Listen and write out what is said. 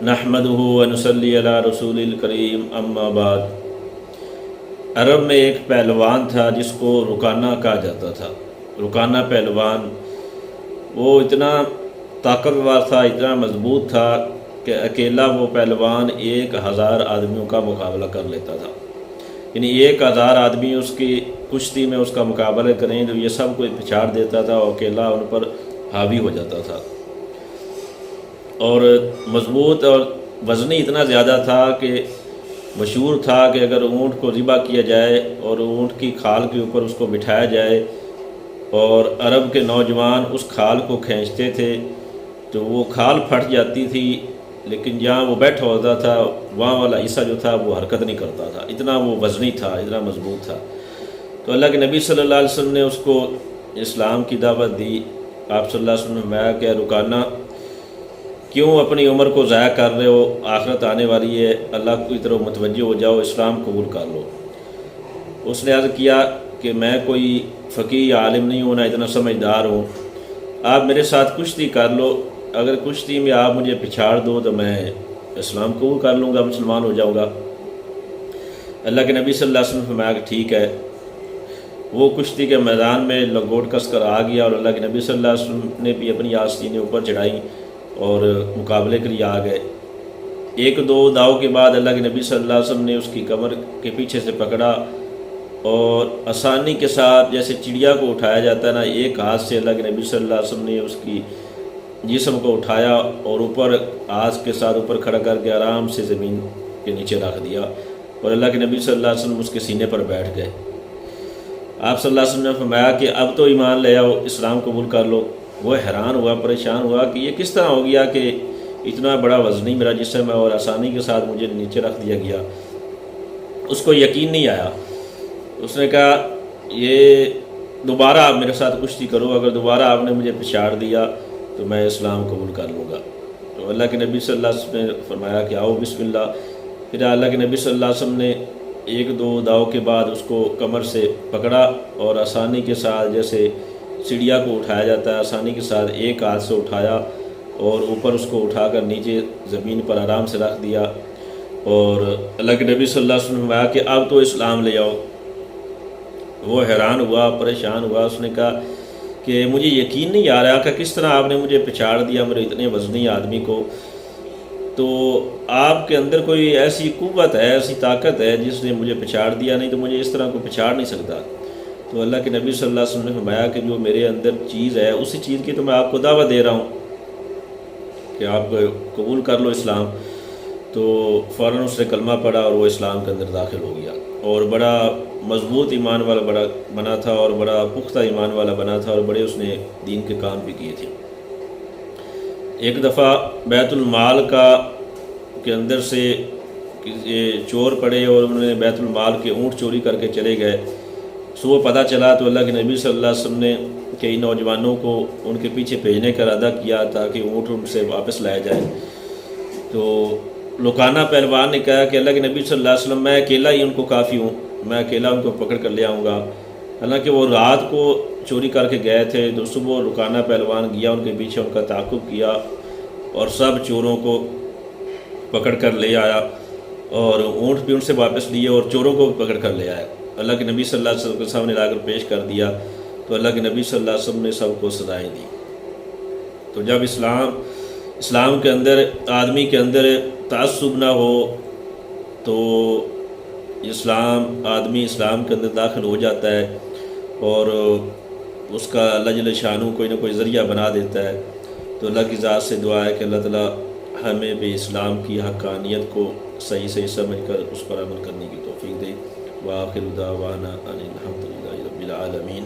नहमदुहु व नसल्ली अला रसूलिल करीम अम्मा बाद। अरब में एक पहलवान था जिसको रुकाना कहा जाता था। रुकाना पहलवान वो इतना ताकतवर था, इतना मजबूत था कि अकेला वो पहलवान 1000 आदमियों का मुकाबला कर लेता था। यानी 1000 आदमी उसकी कुश्ती में उसका मुकाबला करें तो ये सब कोई पिछाड़ देता था और अकेला उन पर हावी हो जाता था। और मजबूत और वज़नी इतना ज़्यादा था कि मशहूर था कि अगर ऊँट को ज़िबा किया जाए और ऊँट की खाल के ऊपर उसको बिठाया जाए और अरब के नौजवान उस खाल को खींचते थे तो वो खाल फट जाती थी, लेकिन जहाँ वो बैठा होता था वहाँ वाला हिस्सा जो था वो हरकत नहीं करता था। इतना वो वज़नी था, इतना मजबूत था। तो अल्लाह के नबी सल्लल्लाहु अलैहि वसल्लम ने उसको इस्लाम की दावत दी। आप सल्लल्लाहु अलैहि वसल्लम ने फरमाया कि रुकाना, क्यों अपनी उम्र को ज़ाया कर रहे हो, आखिरत आने वाली है, अल्लाह की तरफ मुतवज्जो हो जाओ, इस्लाम कबूल कर लो। उसने अर्ज़ किया कि मैं कोई फ़कीह आलिम नहीं हूँ, ना इतना समझदार हूँ, आप मेरे साथ कुश्ती कर लो, अगर कुश्ती में आप मुझे पिछाड़ दो तो मैं इस्लाम कबूल कर लूँगा, मुसलमान हो जाऊँगा। अल्लाह के नबी सल्लल्लाहु अलैहि वसल्लम ने फरमाया कि ठीक है। वो कुश्ती के मैदान में लंगोट कस कर आ गया और अल्लाह के नबी सल्लल्लाहु अलैहि वसल्लम ने भी अपनी आस्तीनें ऊपर चढ़ाई और मुकाबले के लिए आ गए। एक दो दाव के बाद अल्लाह के नबी सल्लल्लाहु अलैहि वसल्लम ने उसकी कमर के पीछे से पकड़ा और आसानी के साथ, जैसे चिड़िया को उठाया जाता है ना, एक हाथ से अल्लाह के नबी सल्लल्लाहु अलैहि वसल्लम ने उसकी जिस्म को उठाया और ऊपर हाथ के साथ ऊपर खड़ा करके आराम से ज़मीन के नीचे रख दिया और अल्लाह के नबी सल्लल्लाहु अलैहि वसल्लम उसके सीने पर बैठ गए। आप सल्लल्लाहु अलैहि वसल्लम ने फरमाया कि अब तो ईमान ले आओ, इस्लाम कबूल कर लो। वो हैरान हुआ, परेशान हुआ कि ये किस तरह हो गया कि इतना बड़ा वज़नी मेरा जिस्म है और आसानी के साथ मुझे नीचे रख दिया गया। उसको यकीन नहीं आया। उसने कहा ये दोबारा आप मेरे साथ कुश्ती करो, अगर दोबारा आपने मुझे पिछाड़ दिया तो मैं इस्लाम कबूल कर लूँगा। तो अल्लाह के नबी सल्लल्लाहु अलैहि वसल्लम ने फरमाया कि आओ बिस्मिल्लाह। फिर अल्लाह के नबी सल्लल्लाहु अलैहि वसल्लम ने एक दो दाव के बाद उसको कमर से पकड़ा और आसानी के साथ, जैसे चिड़िया को उठाया जाता है, आसानी के साथ एक हाथ से उठाया और ऊपर उसको उठाकर नीचे ज़मीन पर आराम से रख दिया। और अल्लाह के नबी सल्लल्लाहु अलैहि वसल्लम ने कहा कि अब तो इस्लाम ले आओ। वो हैरान हुआ, परेशान हुआ। उसने कहा कि मुझे यकीन नहीं आ रहा कि किस तरह आपने मुझे पिछाड़ दिया, मेरे इतने वज़नी आदमी को। तो आपके अंदर कोई ऐसी कुव्वत है, ऐसी ताकत है जिसने मुझे पिछाड़ दिया, नहीं तो मुझे इस तरह को पिछाड़ नहीं सकता। तो अल्लाह के नबी सल्लल्लाहु अलैहि वसल्लम ने फरमाया कि जो मेरे अंदर चीज़ है उसी चीज़ की तो मैं आपको दावत दे रहा हूँ कि आप कबूल कर लो इस्लाम। तो फ़ौरन उसने कलमा पढ़ा और वो इस्लाम के अंदर दाखिल हो गया और बड़ा मजबूत ईमान वाला बड़ा बना था और बड़ा पुख्ता ईमान वाला बना था और बड़े उसने दीन के काम भी किए थे। एक दफ़ा बैतुल माल के अंदर से चोर पड़े और उन्होंने बैतुल माल के ऊँट चोरी करके चले गए। सुबह पता चला तो अल्लाह के नबी सल्लल्लाहु अलैहि वसल्लम ने कई नौजवानों को उनके पीछे भेजने का इरादा किया ताकि ऊँट उनसे वापस लाया जाए। तो लुकाना पहलवान ने कहा कि अल्लाह के नबी सल्लल्लाहु अलैहि वसल्लम, मैं अकेला ही उनको काफ़ी हूँ, मैं अकेला उनको पकड़ कर ले आऊँगा। हालांकि वो रात को चोरी करके गए थे तो सुबह लुकाना पहलवान गया उनके पीछे, उनका ताक़ुब किया और सब चोरों को पकड़ कर ले आया और ऊँट भी उनसे वापस लिए और चोरों को भी पकड़ कर ले आया। अल्लाह के नबी सल्लल्लाहु अलैहि वसल्लम के सामने लाकर पेश कर दिया तो अल्लाह के नबी सल्लल्लाहु अलैहि वसल्लम ने सबको सज़ाएँ दी। तो जब इस्लाम के अंदर आदमी के अंदर तासुब ना हो तो आदमी इस्लाम के अंदर दाखिल हो जाता है और उसका अल्लाह जल्ल शानू कोई ना कोई ज़रिया बना देता है। तो अल्लाह की ज़ात से दुआ है कि अल्लाह ताला हमें भी इस्लाम की हक़ानियत को सही सही समझ कर उस पर अमल करने की तौफ़ीक़ दे। व आखिर दावाना अनिल हम्दुलिल्लाहि रब्बिल आलमीन।